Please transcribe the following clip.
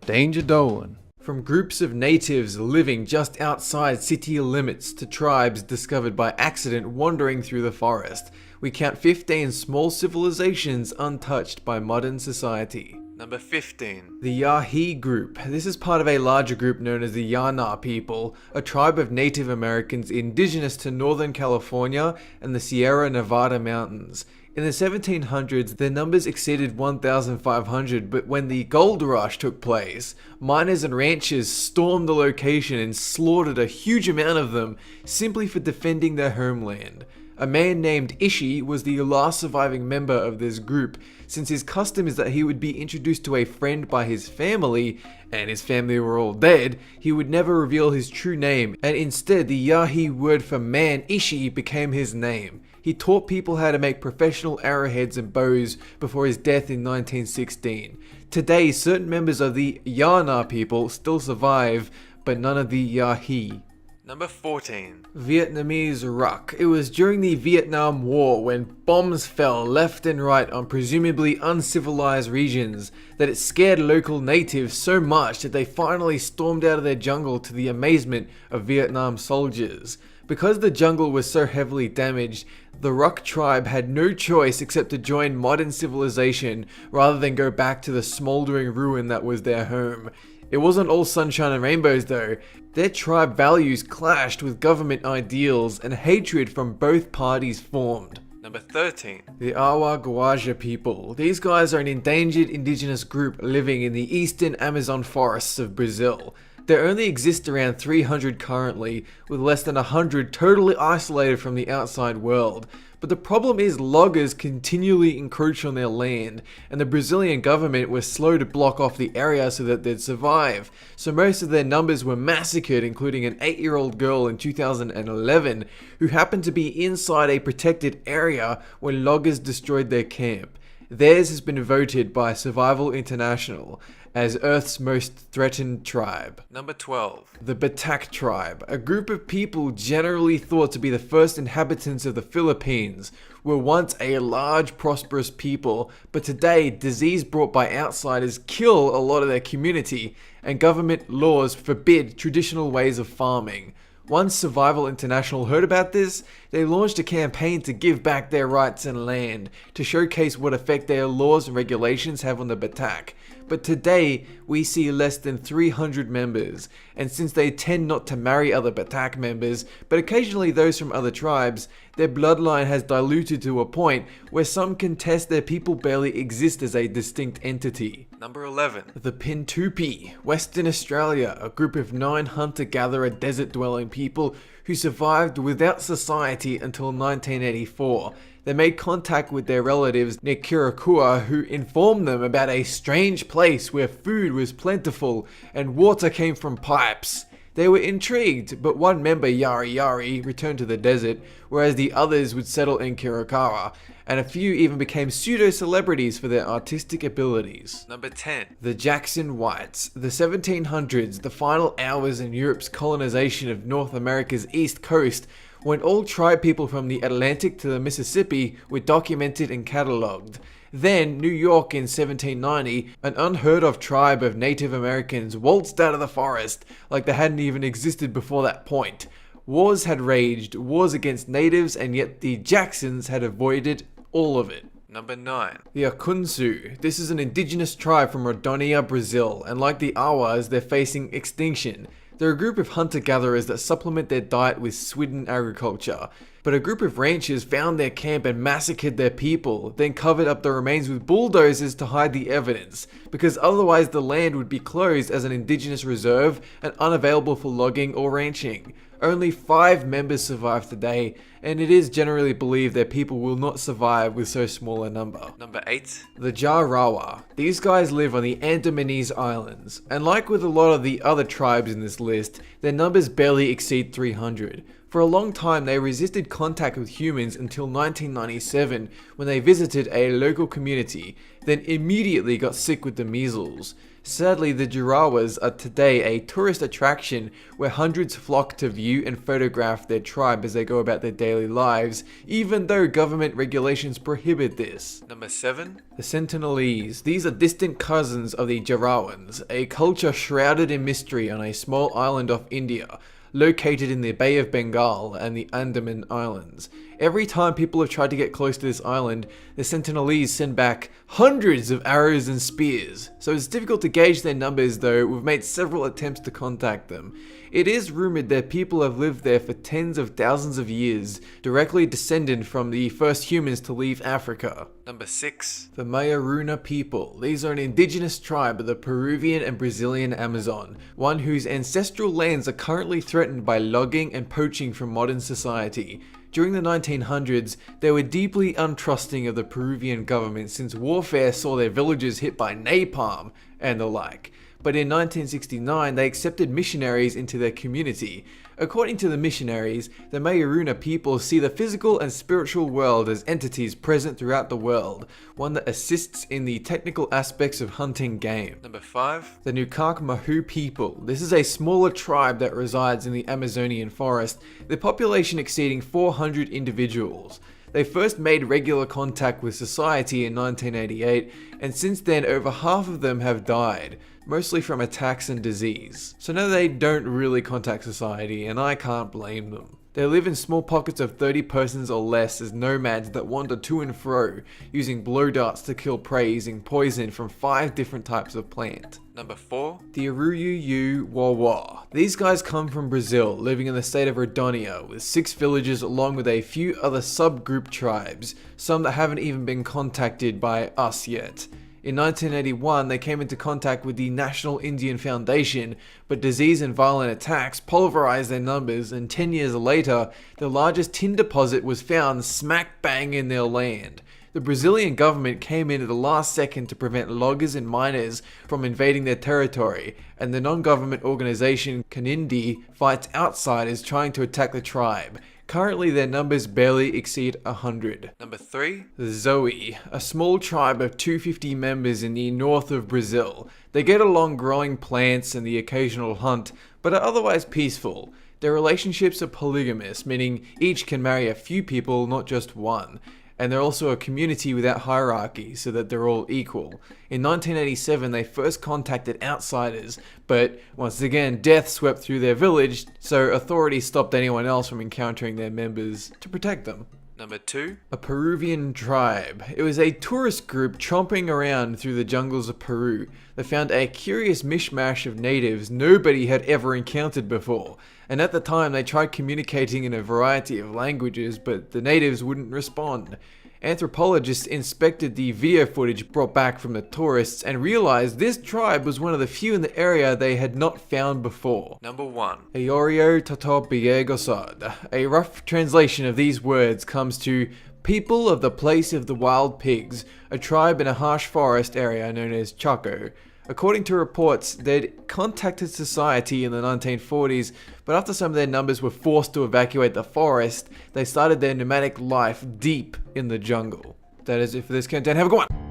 Danger Dolan. From groups of natives living just outside city limits to tribes discovered by accident wandering through the forest, we count 15 small civilizations untouched by modern society. Number 15. The Yahi group. This is part of a larger group known as the Yana people, a tribe of Native Americans indigenous to Northern California and the Sierra Nevada mountains. In the 1700s, their numbers exceeded 1,500, but when the gold rush took place, miners and ranchers stormed the location and slaughtered a huge amount of them simply for defending their homeland. A man named Ishi was the last surviving member of this group, since his custom is that he would be introduced to a friend by his family, and his family were all dead. He would never reveal his true name, and instead the Yahi word for man, Ishi, became his name. He taught people how to make professional arrowheads and bows before his death in 1916. Today, certain members of the Yana people still survive, but none of the Yahi. Number 14. Vietnamese Ruck. It was during the Vietnam War, when bombs fell left and right on presumably uncivilized regions, that it scared local natives so much that they finally stormed out of their jungle to the amazement of Vietnam soldiers. Because the jungle was so heavily damaged, the Ruck tribe had no choice except to join modern civilization rather than go back to the smoldering ruin that was their home. It wasn't all sunshine and rainbows though. Their tribe values clashed with government ideals, and hatred from both parties formed. Number 13. The Awa Guaja people. These guys are an endangered indigenous group living in the eastern Amazon forests of Brazil. There only exist around 300 currently, with less than 100 totally isolated from the outside world. But the problem is loggers continually encroach on their land, and the Brazilian government was slow to block off the area so that they'd survive. So most of their numbers were massacred, including an 8-year-old girl in 2011 who happened to be inside a protected area when loggers destroyed their camp. Theirs has been voted by Survival International as Earth's most threatened tribe. Number 12. The Batak tribe, a group of people generally thought to be the first inhabitants of the Philippines, were once a large, prosperous people, but today disease brought by outsiders kill a lot of their community, and government laws forbid traditional ways of farming. Once Survival International heard about this, they launched a campaign to give back their rights and land, to showcase what effect their laws and regulations have on the Batak. But today, we see less than 300 members, and since they tend not to marry other Batak members, but occasionally those from other tribes, their bloodline has diluted to a point where some contest their people barely exist as a distinct entity. Number 11. The Pintupi, Western Australia, a group of 9 hunter-gatherer desert-dwelling people who survived without society until 1984. They made contact with their relatives near Kirakua, who informed them about a strange place where food was plentiful and water came from pipes. They were intrigued, but one member, Yari Yari, returned to the desert, whereas the others would settle in Kirakara, and a few even became pseudo-celebrities for their artistic abilities. Number 10. The Jackson Whites. The 1700s, the final hours in Europe's colonization of North America's east coast, when all tribe people from the Atlantic to the Mississippi were documented and catalogued. Then, New York in 1790, an unheard of tribe of Native Americans waltzed out of the forest like they hadn't even existed before that point. Wars had raged, wars against natives, and yet the Jacksons had avoided all of it. Number 9. The Akunsu. This is an indigenous tribe from Rondônia, Brazil, and like the Awas, they're facing extinction. They're a group of hunter-gatherers that supplement their diet with swidden agriculture. But a group of ranchers found their camp and massacred their people, then covered up the remains with bulldozers to hide the evidence, because otherwise the land would be closed as an indigenous reserve and unavailable for logging or ranching. Only 5 members survive today, and it is generally believed their people will not survive with so small a number. Number 8. The Jarawa. These guys live on the Andamanese Islands, and like with a lot of the other tribes in this list, their numbers barely exceed 300. For a long time, they resisted contact with humans until 1997, when they visited a local community, then immediately got sick with the measles. Sadly, the Jarawas are today a tourist attraction where hundreds flock to view and photograph their tribe as they go about their daily lives, even though government regulations prohibit this. Number 7. The Sentinelese. These are distant cousins of the Jarawans, a culture shrouded in mystery on a small island off India, located in the Bay of Bengal and the Andaman Islands. Every time people have tried to get close to this island, the Sentinelese send back hundreds of arrows and spears. So it's difficult to gauge their numbers, though we've made several attempts to contact them. It is rumored that people have lived there for tens of thousands of years, directly descended from the first humans to leave Africa. Number 6. The Mayaruna people. These are an indigenous tribe of the Peruvian and Brazilian Amazon, one whose ancestral lands are currently threatened by logging and poaching from modern society. During the 1900s, they were deeply untrusting of the Peruvian government since warfare saw their villages hit by napalm and the like. But in 1969, they accepted missionaries into their community. According to the missionaries, the Mayaruna people see the physical and spiritual world as entities present throughout the world, one that assists in the technical aspects of hunting game. Number 5. The Nukak Mahu people. This is a smaller tribe that resides in the Amazonian forest, their population exceeding 400 individuals. They first made regular contact with society in 1988, and since then over half of them have died, mostly from attacks and disease. So now they don't really contact society, and I can't blame them. They live in small pockets of 30 persons or less as nomads that wander to and fro, using blow darts to kill prey using poison from 5 different types of plant. Number 4. The Aruyuyu Wawa. These guys come from Brazil, living in the state of Rondônia, with 6 villages along with a few other subgroup tribes, some that haven't even been contacted by us yet. In 1981, they came into contact with the National Indian Foundation, but disease and violent attacks pulverized their numbers, and 10 years later, the largest tin deposit was found smack bang in their land. The Brazilian government came in at the last second to prevent loggers and miners from invading their territory, and the non-government organization Canindi fights outsiders trying to attack the tribe. Currently, their numbers barely exceed 100. Number 3. The Zoe, a small tribe of 250 members in the north of Brazil. They get along growing plants and the occasional hunt, but are otherwise peaceful. Their relationships are polygamous, meaning each can marry a few people, not just one. And they're also a community without hierarchy, so that they're all equal. In 1987, they first contacted outsiders, but once again, death swept through their village, so authorities stopped anyone else from encountering their members to protect them. Number 2. A Peruvian tribe. It was a tourist group tromping around through the jungles of Peru. They found a curious mishmash of natives nobody had ever encountered before, and at the time they tried communicating in a variety of languages, but the natives wouldn't respond. Anthropologists inspected the video footage brought back from the tourists and realized this tribe was one of the few in the area they had not found before. Number 1. Ayorio Totobiegosod. A rough translation of these words comes to people of the place of the wild pigs, a tribe in a harsh forest area known as Chaco. According to reports, they'd contacted society in the 1940s, but after some of their numbers were forced to evacuate the forest, they started their nomadic life deep in the jungle. That is it for this content. Have a good one!